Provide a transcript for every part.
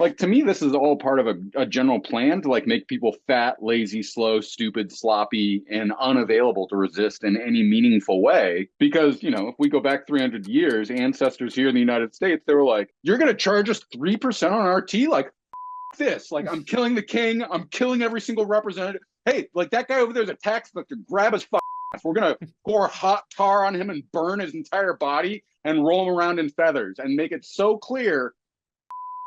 like to me, this is all part of a general plan to like make people fat, lazy, slow, stupid, sloppy, and unavailable to resist in any meaningful way. Because, if we go back 300 years, ancestors here in the United States, they were like, you're going to charge us 3% on RT? Like, this. Like, I'm killing the king. I'm killing every single representative. Hey, like that guy over there is a tax collector. Grab his ass. We're going to pour hot tar on him and burn his entire body and roll him around in feathers and make it so clear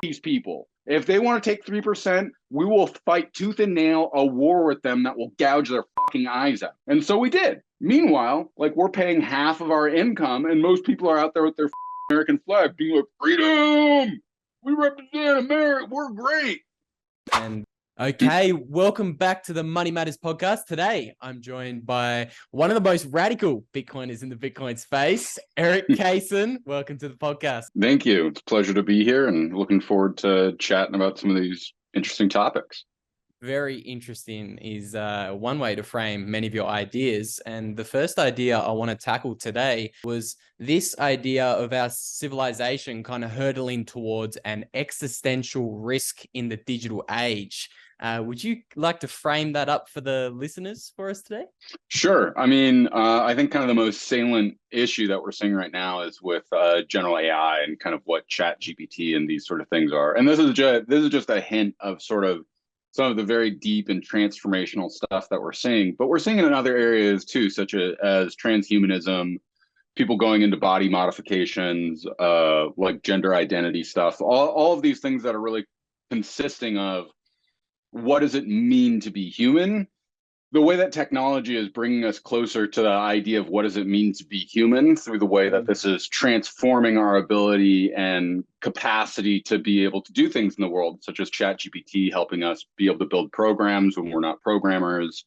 these people. If they want to take 3%, we will fight tooth and nail a war with them that will gouge their fucking eyes out. And so we did. Meanwhile, like we're paying half of our income, and most people are out there with their American flag being like, freedom! We represent America. We're great. And okay, welcome back to the Money Matters podcast. Today, I'm joined by one of the most radical Bitcoiners in the Bitcoin space, Eric Kaysen. Welcome to the podcast. Thank you. It's a pleasure to be here and looking forward to chatting about some of these interesting topics. Very interesting is one way to frame many of your ideas. And the first idea I want to tackle today was this idea of our civilization kind of hurtling towards an existential risk in the digital age. Would you like to frame that up for the listeners for us today? Sure. I mean, I think kind of the most salient issue that we're seeing right now is with general AI and kind of what Chat GPT and these sort of things are. And this is just a hint of sort of some of the very deep and transformational stuff that we're seeing. But we're seeing it in other areas too, such as transhumanism, people going into body modifications, like gender identity stuff, all of these things that are really consisting of what does it mean to be human? The way that technology is bringing us closer to the idea of what does it mean to be human through the way that this is transforming our ability and capacity to be able to do things in the world, such as ChatGPT helping us be able to build programs when we're not programmers,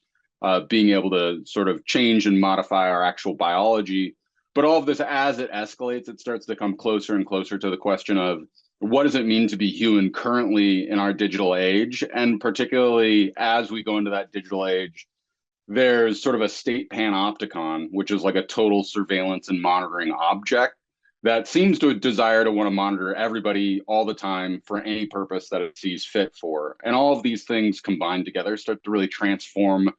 being able to sort of change and modify our actual biology. But all of this, as it escalates, it starts to come closer and closer to the question of what does it mean to be human currently in our digital age? And particularly as we go into that digital age, there's sort of a state panopticon, which is like a total surveillance and monitoring object that seems to desire to want to monitor everybody all the time for any purpose that it sees fit for. And all of these things combined together start to really transform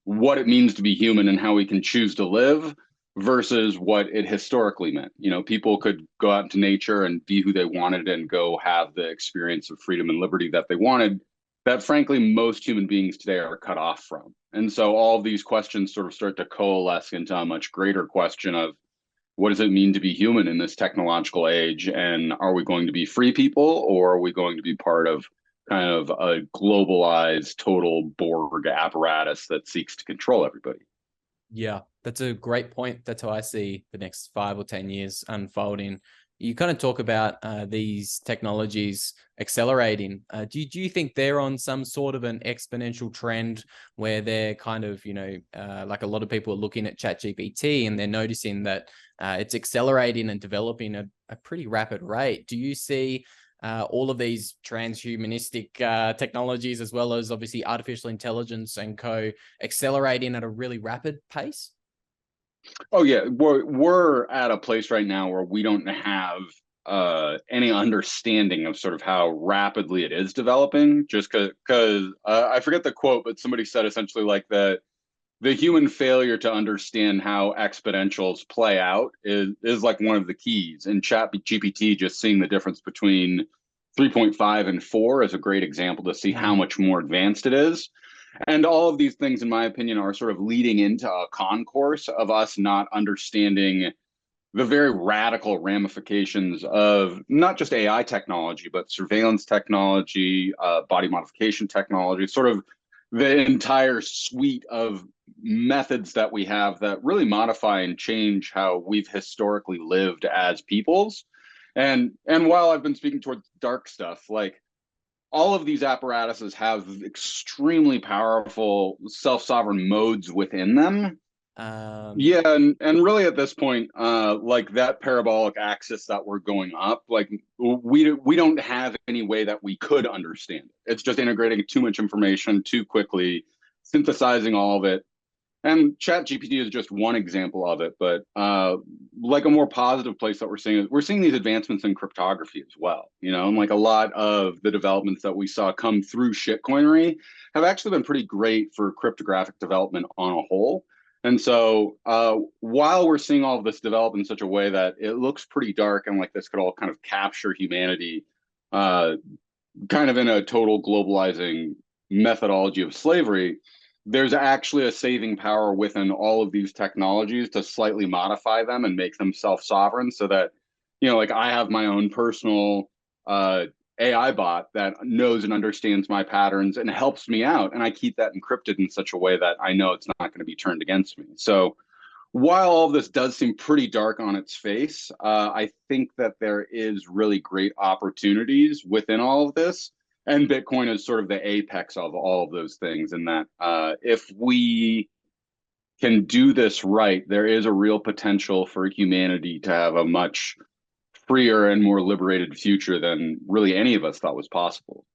what it means to be human and how we can choose to live versus what it historically meant. People could go out into nature and be who they wanted and go have the experience of freedom and liberty that they wanted, that frankly, most human beings today are cut off from. And so all of these questions sort of start to coalesce into a much greater question of what does it mean to be human in this technological age? And are we going to be free people, or are we going to be part of kind of a globalized total Borg apparatus that seeks to control everybody? Yeah, that's a great point. That's how I see the next 5 or 10 years unfolding. You kind of talk about these technologies accelerating. Do you think they're on some sort of an exponential trend where they're kind of, like a lot of people are looking at ChatGPT and they're noticing that it's accelerating and developing at a pretty rapid rate? Do you see all of these transhumanistic technologies, as well as obviously artificial intelligence and accelerating at a really rapid pace? Oh yeah, we're at a place right now where we don't have any understanding of sort of how rapidly it is developing. Just because I forget the quote, but somebody said essentially like that the human failure to understand how exponentials play out is like one of the keys. And ChatGPT, just seeing the difference between 3.5 and 4 is a great example to see how much more advanced it is. And all of these things, in my opinion, are sort of leading into a concourse of us not understanding the very radical ramifications of not just AI technology, but surveillance technology, body modification technology, sort of the entire suite of methods that we have that really modify and change how we've historically lived as peoples. And while I've been speaking towards dark stuff, like all of these apparatuses have extremely powerful self-sovereign modes within them. Yeah, and really at this point, like that parabolic axis that we're going up, like we don't have any way that we could understand it. It's just integrating too much information too quickly, synthesizing all of it, And ChatGPT is just one example of it, but like a more positive place that we're seeing is we're seeing these advancements in cryptography as well. And like a lot of the developments that we saw come through shitcoinery have actually been pretty great for cryptographic development on a whole. And so while we're seeing all of this develop in such a way that it looks pretty dark and like this could all kind of capture humanity, uh, kind of in a total globalizing methodology of slavery, there's actually a saving power within all of these technologies to slightly modify them and make them self-sovereign so that, like I have my own personal AI bot that knows and understands my patterns and helps me out. And I keep that encrypted in such a way that I know it's not going to be turned against me. So while all of this does seem pretty dark on its face, I think that there is really great opportunities within all of this. And Bitcoin is sort of the apex of all of those things. In that if we can do this right, there is a real potential for humanity to have a much freer and more liberated future than really any of us thought was possible.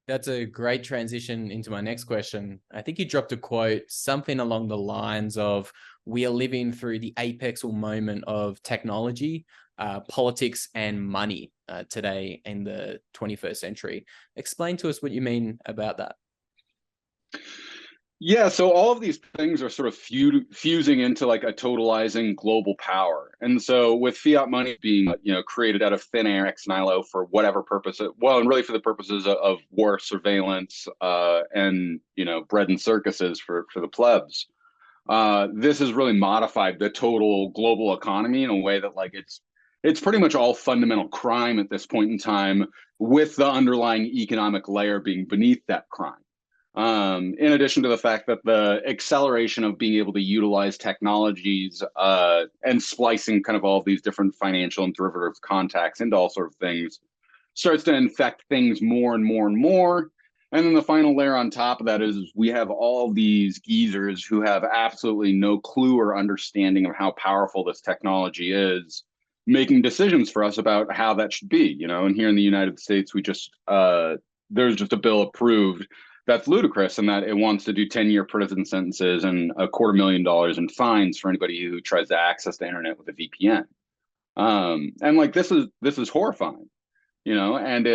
That's a great transition into my next question. I think you dropped a quote, something along the lines of, we are living through the apexal moment of technology, politics, and money today in the 21st century. Explain to us what you mean about that. Yeah, so all of these things are sort of fusing into like a totalizing global power. And so with fiat money being, created out of thin air ex nihilo for whatever purpose, well, and really for the purposes of war surveillance and, bread and circuses for the plebs, this has really modified the total global economy in a way that like it's pretty much all fundamental crime at this point in time, with the underlying economic layer being beneath that crime. In addition to the fact that the acceleration of being able to utilize technologies and splicing kind of all of these different financial and derivative contacts into all sort of things starts to infect things more and more and more. And then the final layer on top of that is we have all these geezers who have absolutely no clue or understanding of how powerful this technology is, making decisions for us about how that should be. And here in the United States, we just there's just a bill approved that's ludicrous, in that it wants to do 10-year prison sentences and $250,000 in fines for anybody who tries to access the internet with a VPN. And like this is horrifying, and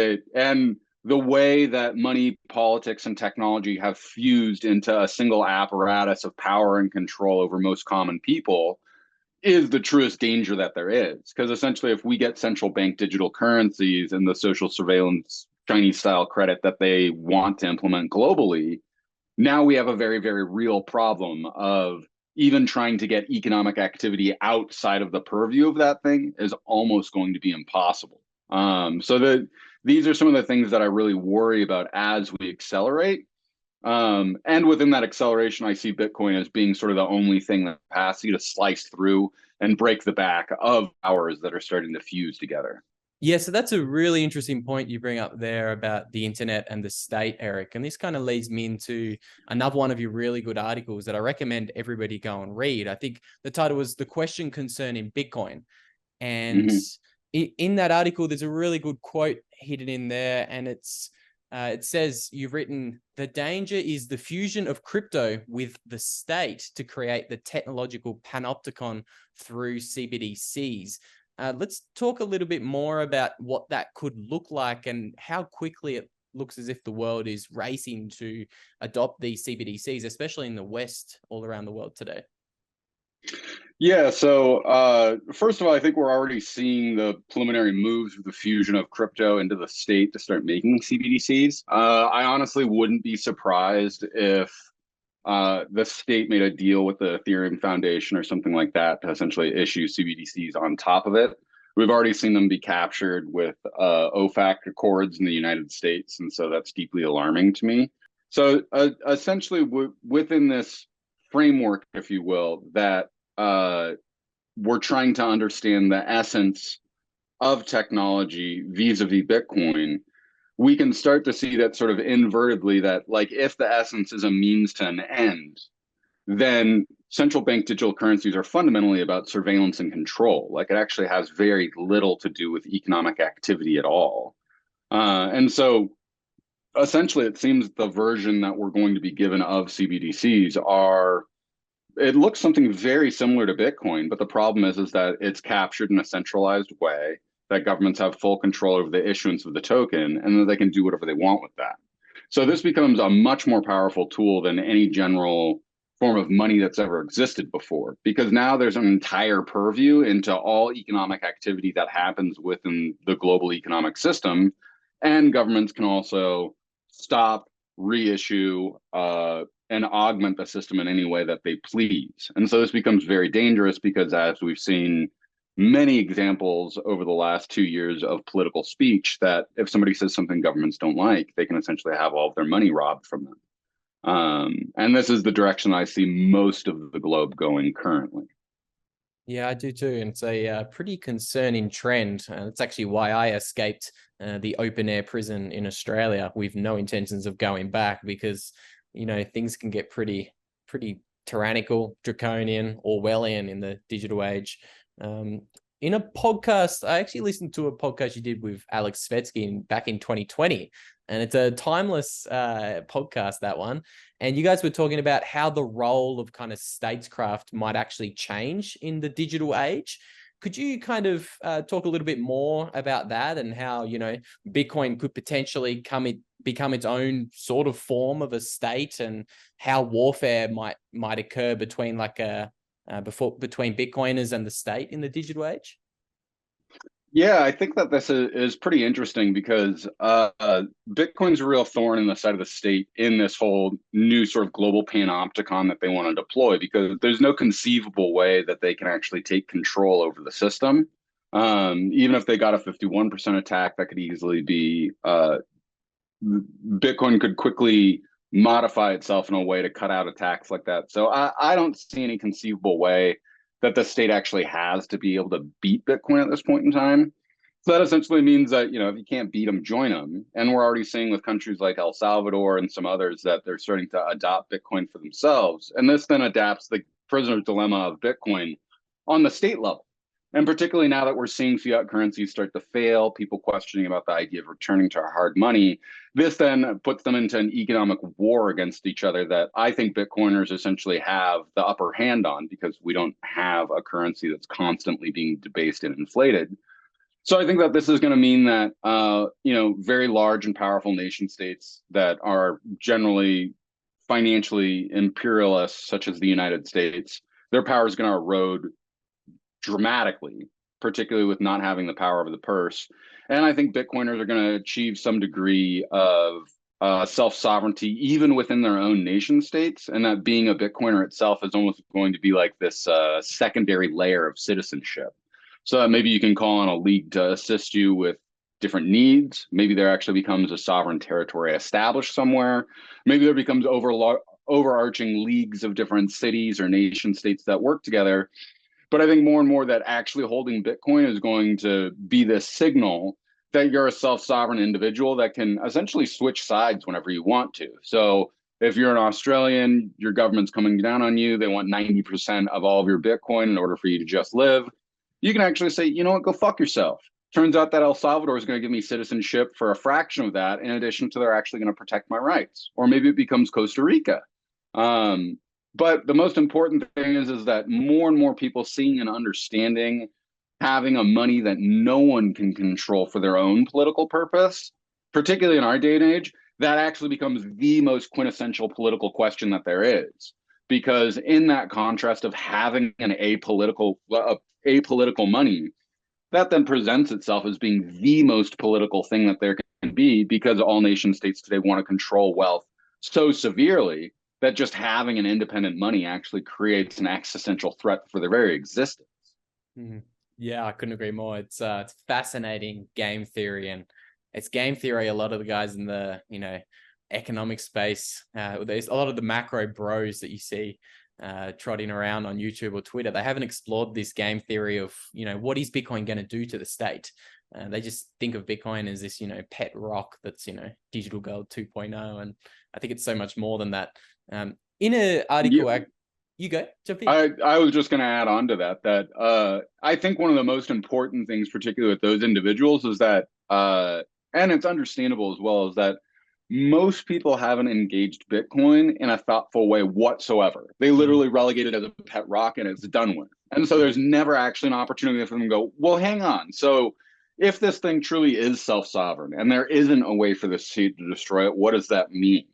the way that money, politics, and technology have fused into a single apparatus of power and control over most common people is the truest danger that there is. Because essentially, if we get central bank digital currencies and the social surveillance Chinese style credit that they want to implement globally, now we have a very, very real problem of even trying to get economic activity outside of the purview of that thing is almost going to be impossible. So these are some of the things that I really worry about as we accelerate. And within that acceleration, I see Bitcoin as being sort of the only thing that capacity to slice through and break the back of powers that are starting to fuse together. Yeah, so that's a really interesting point you bring up there about the internet and the state, Eric. And this kind of leads me into another one of your really good articles that I recommend everybody go and read. I think the title was "The Question Concerning Bitcoin." And in that article, there's a really good quote hidden in there. And it says, you've written, "The danger is the fusion of crypto with the state to create the technological panopticon through CBDCs." Let's talk a little bit more about what that could look like and how quickly it looks as if the world is racing to adopt these CBDCs, especially in the West, all around the world today. Yeah, so first of all, I think we're already seeing the preliminary moves with the fusion of crypto into the state to start making CBDCs. I honestly wouldn't be surprised if the state made a deal with the Ethereum Foundation or something like that to essentially issue CBDCs on top of it. We've already seen them be captured with OFAC accords in the United States, and so that's deeply alarming to me. So essentially, within this framework, if you will, that we're trying to understand the essence of technology vis-a-vis Bitcoin, we can start to see that sort of invertedly, that like if the essence is a means to an end, then central bank digital currencies are fundamentally about surveillance and control. Like it actually has very little to do with economic activity at all. And so essentially, it seems the version that we're going to be given of CBDCs are it looks something very similar to Bitcoin, but the problem is that it's captured in a centralized way, that governments have full control over the issuance of the token, and that they can do whatever they want with that. So this becomes a much more powerful tool than any general form of money that's ever existed before, because now there's an entire purview into all economic activity that happens within the global economic system, and governments can also stop, reissue, and augment the system in any way that they please. And so this becomes very dangerous because, as we've seen many examples over the last 2 years of political speech, that if somebody says something governments don't like, they can essentially have all of their money robbed from them. And this is the direction I see most of the globe going currently. Yeah, I do too. And it's a pretty concerning trend. That's actually why I escaped the open air prison in Australia with no intentions of going back, because, you know, things can get pretty tyrannical, draconian, Orwellian in the digital age. In a podcast, I actually listened to a podcast you did with Alex Svetsky back in 2020, and it's a timeless podcast, that one. And you guys were talking about how the role of kind of statescraft might actually change in the digital age. Could you kind of talk a little bit more about that, and how, you know, Bitcoin could potentially become its own sort of form of a state, and how warfare might occur between between Bitcoiners and the state in the digital age? Yeah, I think that this is pretty interesting because Bitcoin's a real thorn in the side of the state in this whole new sort of global panopticon that they want to deploy, because there's no conceivable way that they can actually take control over the system. Even if they got a 51% attack, that could easily be Bitcoin could quickly modify itself in a way to cut out attacks like that. So I don't see any conceivable way that the state actually has to be able to beat Bitcoin at this point in time. So that essentially means that, you know, if you can't beat them, join them. And we're already seeing with countries like El Salvador and some others that they're starting to adopt Bitcoin for themselves. And this then adapts the prisoner's dilemma of Bitcoin on the state level. And particularly now that we're seeing fiat currencies start to fail, people questioning about the idea of returning to hard money, this then puts them into an economic war against each other that I think Bitcoiners essentially have the upper hand on, because we don't have a currency that's constantly being debased and inflated. So I think that this is going to mean that, you know, very large and powerful nation states that are generally financially imperialists, such as the United States, their power is going to erode dramatically, particularly with not having the power of the purse. And I think Bitcoiners are going to achieve some degree of self-sovereignty, even within their own nation states. And that being a Bitcoiner itself is almost going to be like this secondary layer of citizenship. So that maybe you can call on a league to assist you with different needs. Maybe there actually becomes a sovereign territory established somewhere. Maybe there becomes overarching leagues of different cities or nation states that work together. But I think more and more that actually holding Bitcoin is going to be this signal that you're a self-sovereign individual that can essentially switch sides whenever you want to. So if you're an Australian, your government's coming down on you, they want 90% of all of your Bitcoin in order for you to just live. You can actually say, you know what, go fuck yourself. Turns out that El Salvador is going to give me citizenship for a fraction of that, in addition to they're actually going to protect my rights. Or maybe it becomes Costa Rica. But the most important thing is that more and more people seeing and understanding having a money that no one can control for their own political purpose, particularly in our day and age, that actually becomes the most quintessential political question that there is. Because in that contrast of having an apolitical money, that then presents itself as being the most political thing that there can be, because all nation states today want to control wealth so severely that just having an independent money actually creates an existential threat for their very existence. Mm-hmm. Yeah, I couldn't agree more. It's fascinating game theory, and it's game theory. A lot of the guys in the, you know, economic space, there's a lot of the macro bros that you see trotting around on YouTube or Twitter. They haven't explored this game theory of, you know, what is Bitcoin going to do to the state? They just think of Bitcoin as this, you know, pet rock that's, you know, digital gold 2.0, and I think it's so much more than that. In an article, you go, jump in. I was just going to add on to that I think one of the most important things, particularly with those individuals, is that, and it's understandable as well, is that most people haven't engaged Bitcoin in a thoughtful way whatsoever. They literally relegate it as a pet rock and it's done with. And so there's never actually an opportunity for them to go, well, hang on. So if this thing truly is self-sovereign and there isn't a way for the state to destroy it, what does that mean?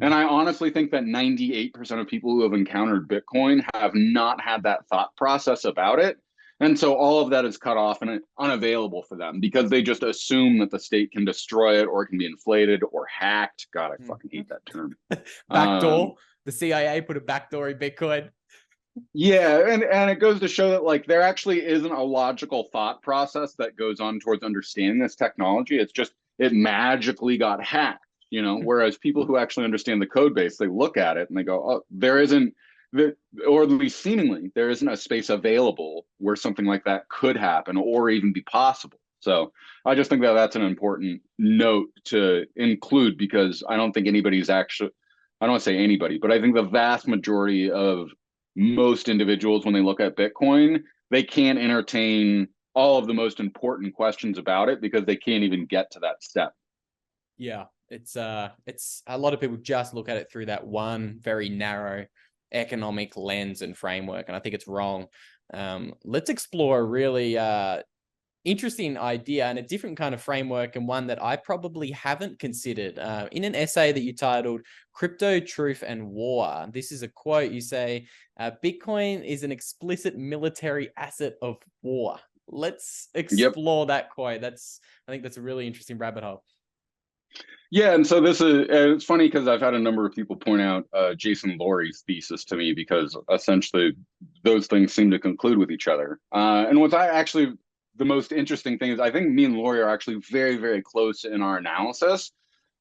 And I honestly think that 98% of people who have encountered Bitcoin have not had that thought process about it. And so all of that is cut off and unavailable for them because they just assume that the state can destroy it or it can be inflated or hacked. God, I fucking hate that term. Backdoor. The CIA put a backdoor in Bitcoin. Yeah, and it goes to show that like there actually isn't a logical thought process that goes on towards understanding this technology. It's just it magically got hacked, you know, whereas people who actually understand the code base, they look at it and they go, oh, there isn't or at least seemingly there isn't a space available where something like that could happen or even be possible. So I just think that that's an important note to include because I don't think anybody's actually, I don't want to say anybody, but I think the vast majority of most individuals, when they look at Bitcoin, they can't entertain all of the most important questions about it because they can't even get to that step. Yeah, it's a lot of people just look at it through that one very narrow economic lens and framework, and I think it's wrong. Let's explore a really interesting idea and a different kind of framework, and one that I probably haven't considered. In an essay that you titled Crypto, Truth, and War, this is a quote. You say, Bitcoin is an explicit military asset of war. Let's explore that quote. I think that's a really interesting rabbit hole. Yeah, and so this is, it's funny because I've had a number of people point out Jason Lorry's thesis to me because essentially those things seem to conclude with each other. And what's actually the most interesting thing is I think me and Lori are actually very, very close in our analysis,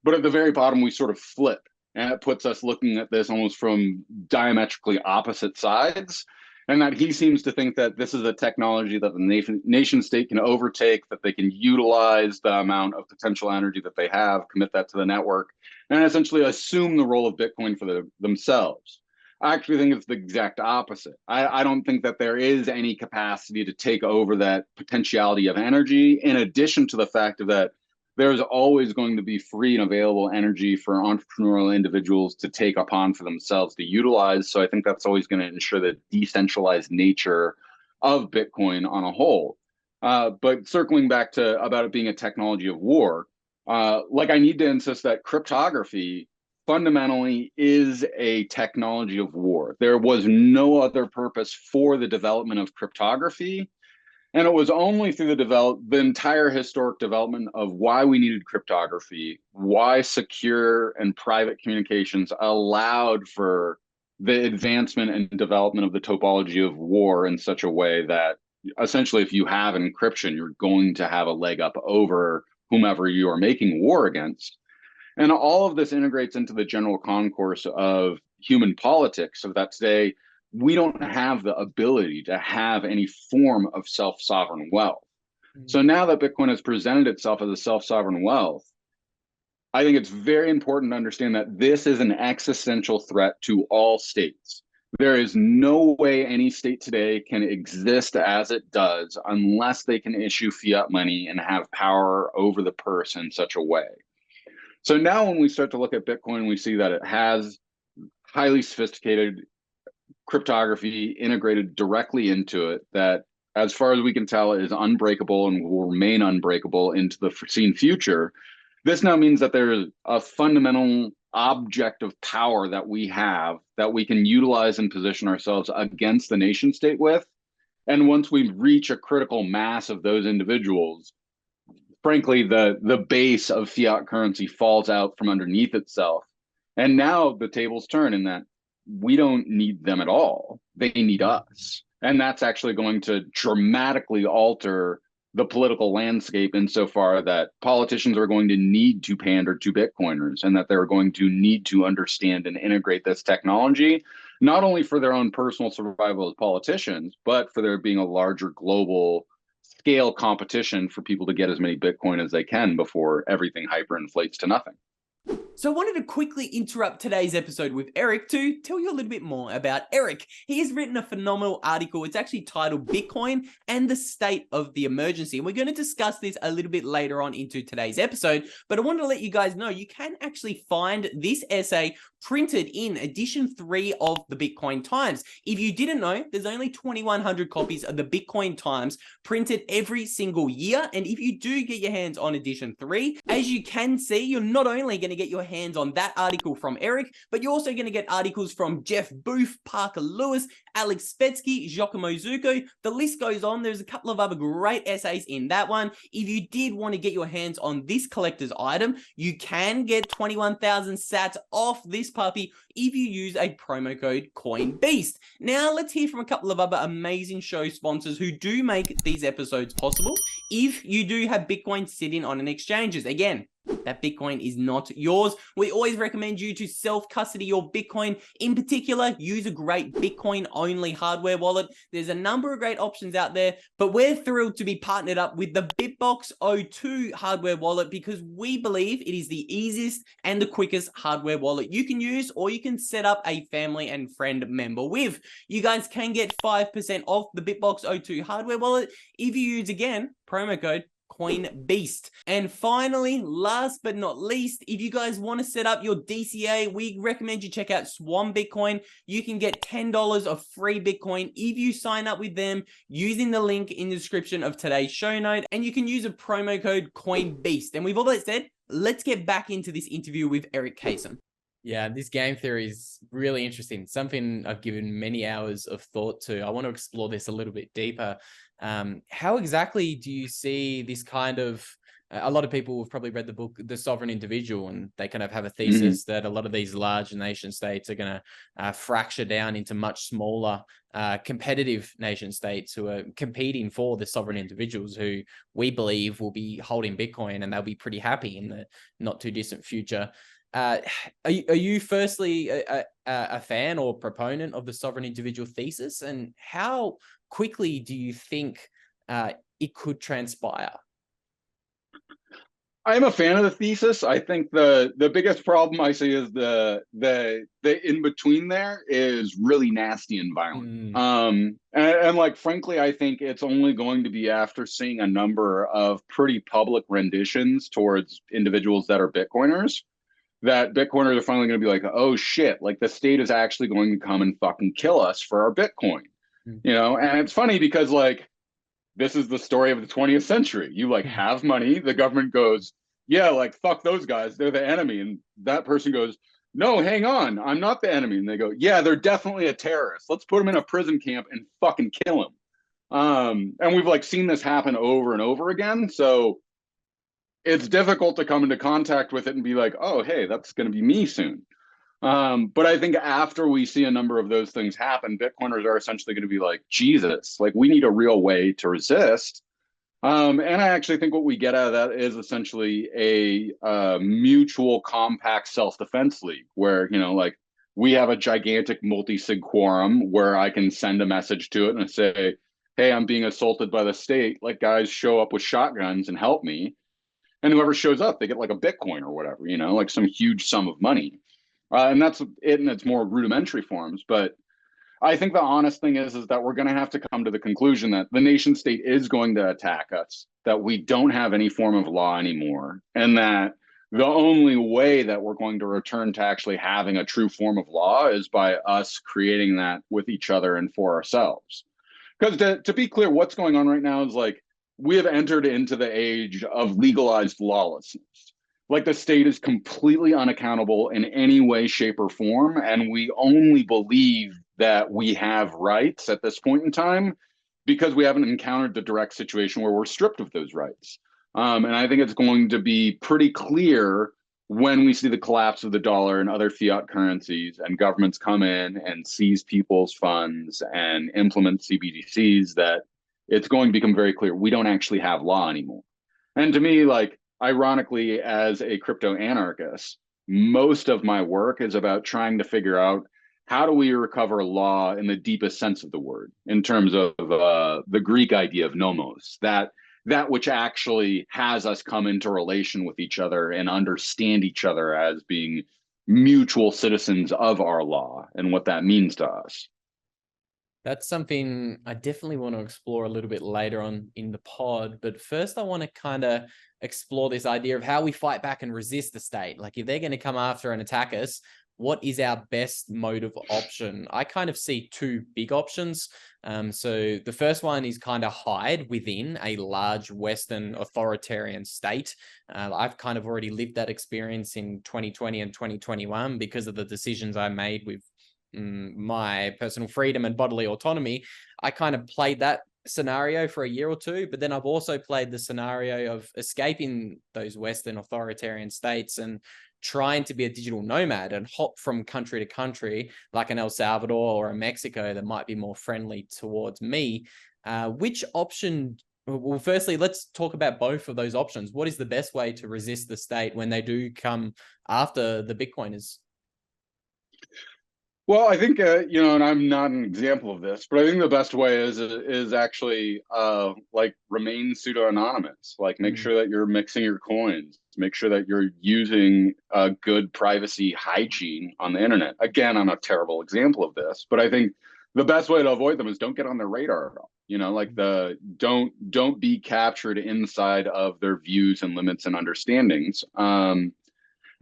but at the very bottom we sort of flip, and it puts us looking at this almost from diametrically opposite sides. And that he seems to think that this is a technology that the nation state can overtake, that they can utilize the amount of potential energy that they have, commit that to the network, and essentially assume the role of Bitcoin for themselves. I actually think it's the exact opposite. I don't think that there is any capacity to take over that potentiality of energy, in addition to the fact of that there's always going to be free and available energy for entrepreneurial individuals to take upon for themselves to utilize. So I think that's always going to ensure the decentralized nature of Bitcoin on a whole. But circling back to about it being a technology of war, like I need to insist that cryptography fundamentally is a technology of war. There was no other purpose for the development of cryptography. And it was only through the entire historic development of why we needed cryptography, why secure and private communications allowed for the advancement and development of the topology of war in such a way that essentially if you have encryption, you're going to have a leg up over whomever you are making war against. And all of this integrates into the general concourse of human politics of that today we don't have the ability to have any form of self-sovereign wealth. So now that Bitcoin has presented itself as a self-sovereign wealth, I think it's very important to understand that this is an existential threat to all states. There is no way any state today can exist as it does unless they can issue fiat money and have power over the purse in such a way. So now when we start to look at Bitcoin, we see that it has highly sophisticated cryptography integrated directly into it that, as far as we can tell, is unbreakable and will remain unbreakable into the foreseen future. This now means that there is a fundamental object of power that we have that we can utilize and position ourselves against the nation state with. And once we reach a critical mass of those individuals, frankly, the base of fiat currency falls out from underneath itself. And now the tables turn in that we don't need them at all. They need us. And that's actually going to dramatically alter the political landscape insofar that politicians are going to need to pander to Bitcoiners and that they're going to need to understand and integrate this technology, not only for their own personal survival as politicians, but for there being a larger global scale competition for people to get as many Bitcoin as they can before everything hyperinflates to nothing. So I wanted to quickly interrupt today's episode with Eric to tell you a little bit more about Eric. He has written a phenomenal article. It's actually titled Bitcoin and the State of the Emergency. And we're going to discuss this a little bit later on into today's episode. But I wanted to let you guys know you can actually find this essay printed in edition 3 of the Bitcoin Times. If you didn't know, there's only 2,100 copies of the Bitcoin Times printed every single year. And if you do get your hands on edition 3, as you can see, you're not only going to get your hands on that article from Eric, but you're also going to get articles from Jeff Booth, Parker Lewis, Alex Spetsky, Giacomo Zucco. The list goes on. There's a couple of other great essays in that one. If you did want to get your hands on this collector's item, you can get 21,000 sats off this puppy if you use a promo code CoinBeast. Now, let's hear from a couple of other amazing show sponsors who do make these episodes possible. If you do have Bitcoin sitting on an exchanges, again, that Bitcoin is not yours. We always recommend you to self-custody your Bitcoin. In particular, use a great Bitcoin-only hardware wallet. There's a number of great options out there, but we're thrilled to be partnered up with the Bitbox O2 hardware wallet because we believe it is the easiest and the quickest hardware wallet you can use or you can set up a family and friend member with. You guys can get 5% off the Bitbox O2 hardware wallet if you use, again, promo code CoinBeast. And finally, last but not least, if you guys want to set up your DCA, we recommend you check out SWAN Bitcoin. You can get $10 of free Bitcoin if you sign up with them using the link in the description of today's show note, and you can use a promo code CoinBeast. And with all that said, let's get back into this interview with Eric Kasem. Yeah, this game theory is really interesting. Something I've given many hours of thought to. I want to explore this a little bit deeper. How exactly do you see this kind of, a lot of people have probably read the book, The Sovereign Individual, and they kind of have a thesis that a lot of these large nation states are going to fracture down into much smaller competitive nation states who are competing for the sovereign individuals who we believe will be holding Bitcoin and they'll be pretty happy in the not too distant future. Are you firstly a fan or proponent of the sovereign individual thesis, and how quickly do you think it could transpire? I'm a fan of the thesis. I think the biggest problem I see is the in between there is really nasty and violent. And like frankly, I think it's only going to be after seeing a number of pretty public renditions towards individuals that are Bitcoiners that Bitcoiners are finally going to be like, oh shit, like the state is actually going to come and fucking kill us for our Bitcoin. You know, and it's funny because like this is the story of the 20th century. You like have money, the government goes, yeah, like fuck those guys, they're the enemy. And that person goes, no, hang on, I'm not the enemy. And they go, yeah, they're definitely a terrorist. Let's put them in a prison camp and fucking kill them. And we've like seen this happen over and over again. So it's difficult to come into contact with it and be like, oh, hey, that's going to be me soon. But I think after we see a number of those things happen, Bitcoiners are essentially going to be like, Jesus, like we need a real way to resist. And I actually think what we get out of that is essentially a mutual compact self-defense league where, you know, like we have a gigantic multi-sig quorum where I can send a message to it and say, hey, I'm being assaulted by the state. Like guys show up with shotguns and help me. And whoever shows up, they get like a Bitcoin or whatever, you know, like some huge sum of money. And that's it in its more rudimentary forms. But I think the honest thing is that we're going to have to come to the conclusion that the nation state is going to attack us, that we don't have any form of law anymore, and that the only way that we're going to return to actually having a true form of law is by us creating that with each other and for ourselves. Because to be clear, what's going on right now is like, we have entered into the age of legalized lawlessness. Like the state is completely unaccountable in any way, shape, or form. And we only believe that we have rights at this point in time because we haven't encountered the direct situation where we're stripped of those rights. And I think it's going to be pretty clear when we see the collapse of the dollar and other fiat currencies and governments come in and seize people's funds and implement CBDCs that it's going to become very clear we don't actually have law anymore. And to me, like, ironically, as a crypto anarchist, most of my work is about trying to figure out how do we recover law in the deepest sense of the word, in terms of the Greek idea of nomos, that that which actually has us come into relation with each other and understand each other as being mutual citizens of our law and what that means to us. That's something I definitely want to explore a little bit later on in the pod. But first, I want to kind of explore this idea of how we fight back and resist the state. Like, if they're going to come after and attack us, what is our best mode of option? I kind of see two big options. So the first one is kind of hide within a large Western authoritarian state. I've kind of already lived that experience in 2020 and 2021 because of the decisions I made with my personal freedom and bodily autonomy. I kind of played that scenario for a year or two, but then I've also played the scenario of escaping those Western authoritarian states and trying to be a digital nomad and hop from country to country, like an El Salvador or a Mexico that might be more friendly towards me. Which option? Well, firstly, let's talk about both of those options. What is the best way to resist the state when they do come after the Bitcoiners? Well, I think and I'm not an example of this, but I think the best way is actually like remain pseudo anonymous. Like make sure that you're mixing your coins, make sure that you're using good privacy hygiene on the internet. Again, I'm a terrible example of this, but I think the best way to avoid them is don't get on their radar. Like don't be captured inside of their views and limits and understandings.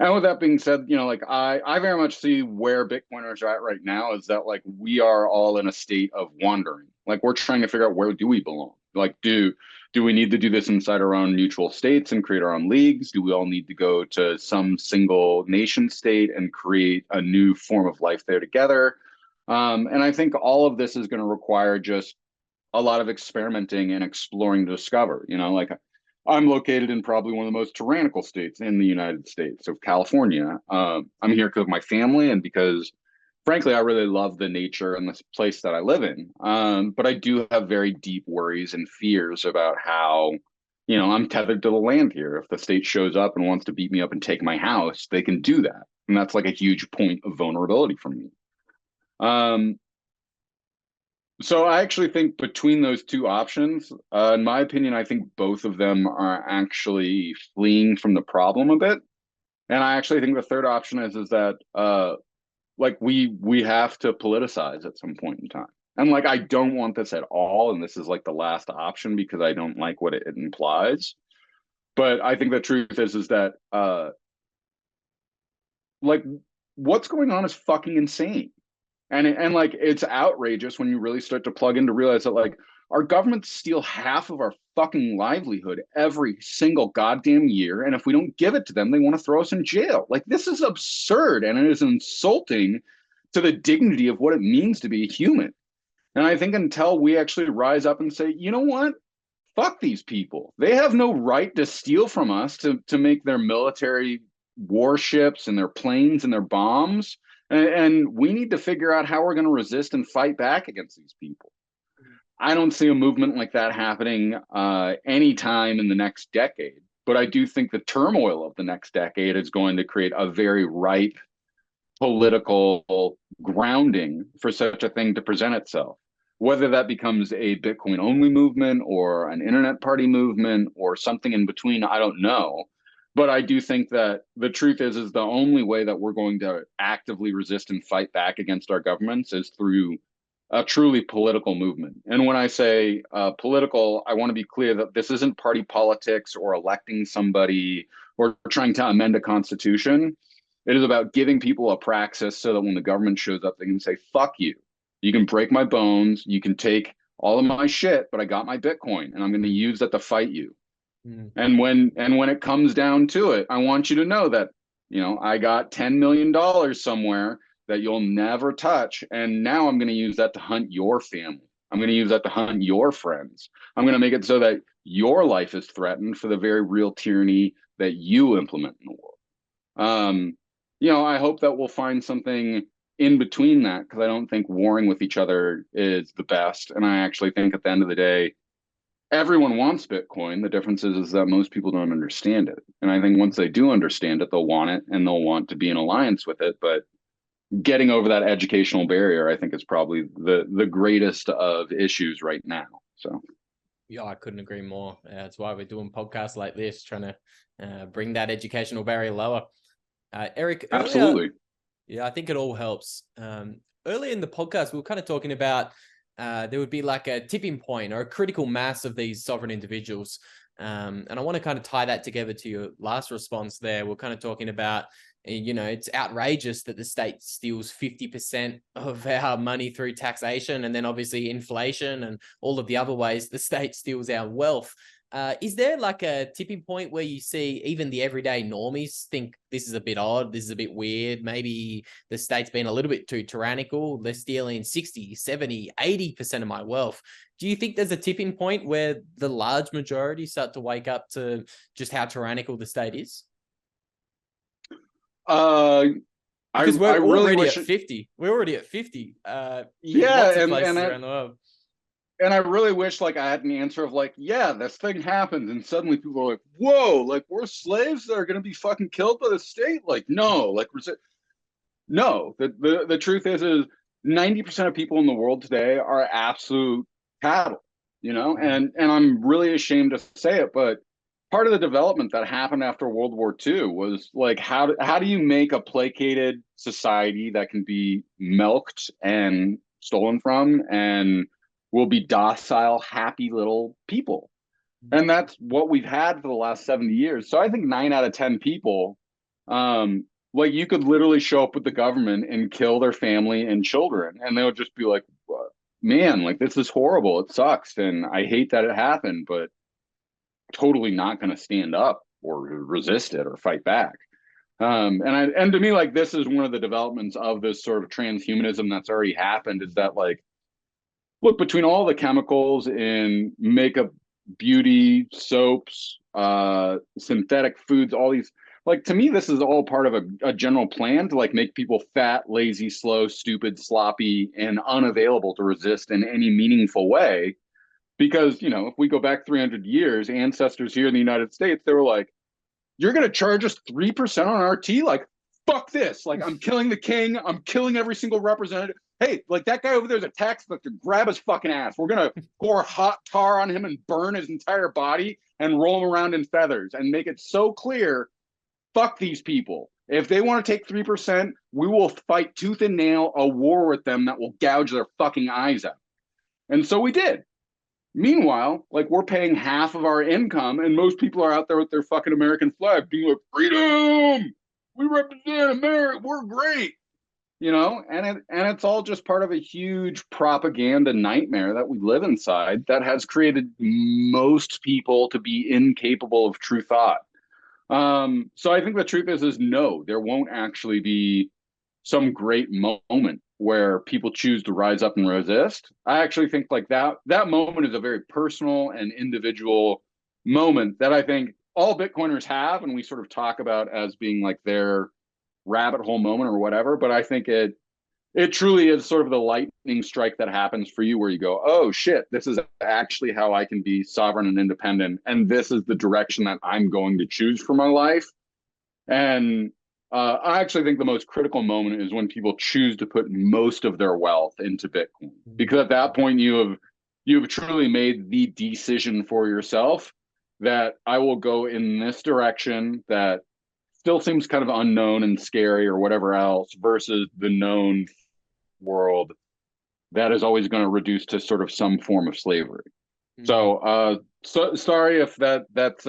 And with that being said, like I very much see where Bitcoiners are at right now is that like we are all in a state of wandering. Like we're trying to figure out where do we belong? Like do we need to do this inside our own neutral states and create our own leagues? Do we all need to go to some single nation state and create a new form of life there together? And I think all of this is going to require just a lot of experimenting and exploring to discover. Like I'm located in probably one of the most tyrannical states in the United States, of California. I'm here because of my family and because, frankly, I really love the nature and this place that I live in. But I do have very deep worries and fears about how, I'm tethered to the land here. If the state shows up and wants to beat me up and take my house, they can do that. And that's like a huge point of vulnerability for me. So I actually think between those two options, in my opinion, I think both of them are actually fleeing from the problem a bit. And I actually think the third option is that like we have to politicize at some point in time. And like I don't want this at all, and this is like the last option because I don't like what it implies. But I think the truth is that like what's going on is fucking insane. And like it's outrageous when you really start to plug in to realize that like our governments steal half of our fucking livelihood every single goddamn year, and if we don't give it to them, they want to throw us in jail. Like this is absurd, and it is insulting to the dignity of what it means to be a human. And I think until we actually rise up and say, you know what, fuck these people, they have no right to steal from us to make their military warships and their planes and their bombs. And we need to figure out how we're going to resist and fight back against these people. I don't see a movement like that happening anytime in the next decade. But I do think the turmoil of the next decade is going to create a very ripe political grounding for such a thing to present itself. Whether that becomes a Bitcoin only movement or an internet party movement or something in between, I don't know. But I do think that the truth is the only way that we're going to actively resist and fight back against our governments is through a truly political movement. And when I say political, I want to be clear that this isn't party politics or electing somebody or trying to amend a constitution. It is about giving people a praxis so that when the government shows up, they can say, fuck you. You can break my bones. You can take all of my shit, but I got my Bitcoin and I'm going to use that to fight you. And when it comes down to it, I want you to know that, I got $10 million somewhere that you'll never touch. And now I'm going to use that to hunt your family. I'm going to use that to hunt your friends. I'm going to make it so that your life is threatened for the very real tyranny that you implement in the world. I hope that we'll find something in between that because I don't think warring with each other is the best. And I actually think at the end of the day, everyone wants Bitcoin. The difference is that most people don't understand it. And I think once they do understand it, they'll want it and they'll want to be in alliance with it. But getting over that educational barrier, I think, is probably the greatest of issues right now. So, Yeah, I couldn't agree more. That's why we're doing podcasts like this, trying to bring that educational barrier lower. Eric, earlier, Absolutely. yeah, I think it all helps. Earlier in the podcast, we were kind of talking about there would be like a tipping point or a critical mass of these sovereign individuals. And I want to kind of tie that together to your last response there. We're kind of talking about, it's outrageous that the state steals 50% of our money through taxation, and then obviously inflation and all of the other ways the state steals our wealth. Is there like a tipping point where you see even the everyday normies think this is a bit odd, this is a bit weird, maybe the state's been a little bit too tyrannical, they're stealing 60, 70, 80% of my wealth? Do you think there's a tipping point where the large majority start to wake up to just how tyrannical the state is? Uh, Because I we're really already wish at 50. We're already at 50 in lots yeah, of and places around the world. I really wish like I had an answer of like, yeah, this thing happens, and suddenly people are like, whoa, like we're slaves that are gonna be fucking killed by the state. Like, no, like no. The truth is 90% of people in the world today are absolute cattle, and I'm really ashamed to say it, but part of the development that happened after World War II was like how do you make a placated society that can be milked and stolen from and will be docile, happy little people. And that's what we've had for the last 70 years. So I think 9 out of 10 people, like you could literally show up with the government and kill their family and children, and they would just be like, man, like this is horrible. It sucks. And I hate that it happened, but totally not going to stand up or resist it or fight back. And to me, like this is one of the developments of this sort of transhumanism that's already happened is that like, look, between all the chemicals in makeup, beauty, soaps, synthetic foods, all these, like to me, this is all part of a general plan to like make people fat, lazy, slow, stupid, sloppy, and unavailable to resist in any meaningful way. Because, if we go back 300 years, ancestors here in the United States, they were like, you're going to charge us 3% on our tea? Like, fuck this. Like, I'm killing the king. I'm killing every single representative. Hey, like that guy over there is a tax collector. Grab his fucking ass. We're going to pour hot tar on him and burn his entire body and roll him around in feathers and make it so clear, fuck these people. If they want to take 3%, we will fight tooth and nail a war with them that will gouge their fucking eyes out. And so we did. Meanwhile, like we're paying half of our income, and most people are out there with their fucking American flag, being like, "Freedom! We represent America. We're great," And it's all just part of a huge propaganda nightmare that we live inside that has created most people to be incapable of true thought. So I think the truth is no, there won't actually be some great moment where people choose to rise up and resist. I actually think like that moment is a very personal and individual moment that I think all Bitcoiners have, and we sort of talk about as being like their rabbit hole moment or whatever. But I think it truly is sort of the lightning strike that happens for you where you go, oh shit, this is actually how I can be sovereign and independent, and this is the direction that I'm going to choose for my life. And I actually think the most critical moment is when people choose to put most of their wealth into Bitcoin, because at that point you have truly made the decision for yourself that I will go in this direction that still seems kind of unknown and scary or whatever else versus the known world that is always going to reduce to sort of some form of slavery. So sorry if that's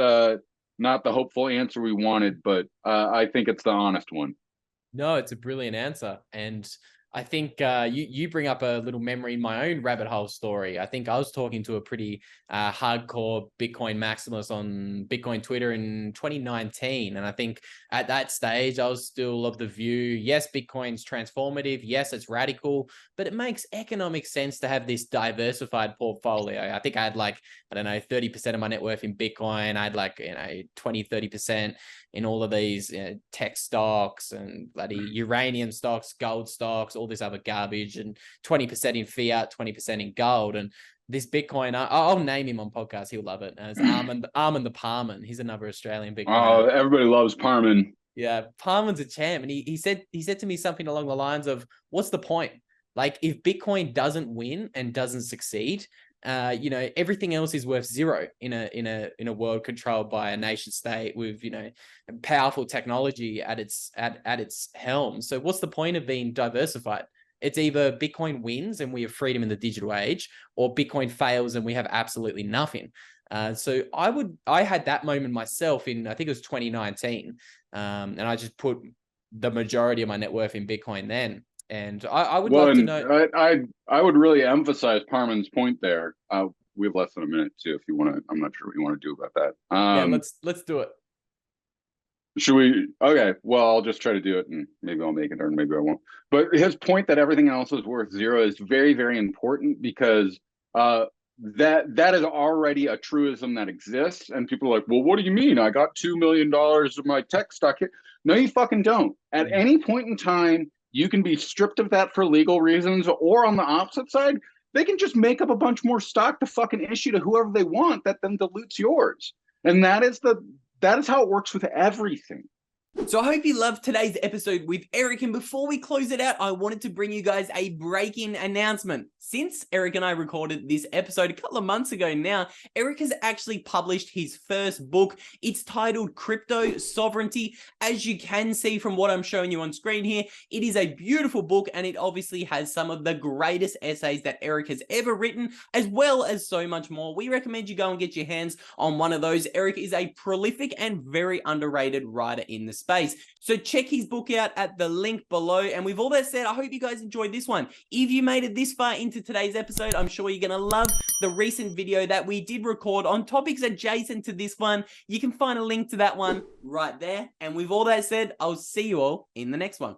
not the hopeful answer we wanted, but I think it's the honest one. No, it's a brilliant answer. And I think you bring up a little memory in my own rabbit hole story. I think I was talking to a pretty hardcore Bitcoin maximalist on Bitcoin Twitter in 2019. And I think at that stage, I was still of the view, yes, Bitcoin's transformative. Yes, it's radical, but it makes economic sense to have this diversified portfolio. I think I had like, I don't know, 30% of my net worth in Bitcoin. I had like, 20, 30% in all of these tech stocks and bloody uranium stocks, gold stocks, all this other garbage, and 20% in fiat, 20% in gold. And this Bitcoin, I'll name him on podcast. He'll love it. It's Armin the Parman. He's another Australian Bitcoiner. Oh, everybody loves Parman. Yeah, Parman's a champ. And he said to me something along the lines of, what's the point? Like if Bitcoin doesn't win and doesn't succeed, you know, everything else is worth zero in a world controlled by a nation state with, you know, powerful technology at its helm. So what's the point of being diversified? It's either Bitcoin wins and we have freedom in the digital age, or Bitcoin fails and we have absolutely nothing. So I had that moment myself in, I think it was 2019. And I just put the majority of my net worth in Bitcoin then. And I would love to know. I would really emphasize Parman's point there. We have less than a minute too, if you want to. I'm not sure what you want to do about that. Yeah, let's do it. Should we? Okay, well, I'll just try to do it, and maybe I'll make it, or maybe I won't. But his point that everything else is worth zero is very, very important, because that is already a truism that exists, and people are like, well, what do you mean? I got $2 million of my tech stock here. No, you fucking don't. At any point in time, you can be stripped of that for legal reasons, or on the opposite side, they can just make up a bunch more stock to fucking issue to whoever they want that then dilutes yours. And that is how it works with everything. So I hope you loved today's episode with Eric, and before we close it out, I wanted to bring you guys a breaking announcement. Since Eric and I recorded this episode a couple of months ago now, Eric has actually published his first book. It's titled Crypto Sovereignty. As you can see from what I'm showing you on screen here, it is a beautiful book, and it obviously has some of the greatest essays that Eric has ever written, as well as so much more. We recommend you go and get your hands on one of those. Eric is a prolific and very underrated writer in the space. So check his book out at the link below. And with all that said, I hope you guys enjoyed this one. If you made it this far into today's episode, I'm sure you're going to love the recent video that we did record on topics adjacent to this one. You can find a link to that one right there. And with all that said, I'll see you all in the next one.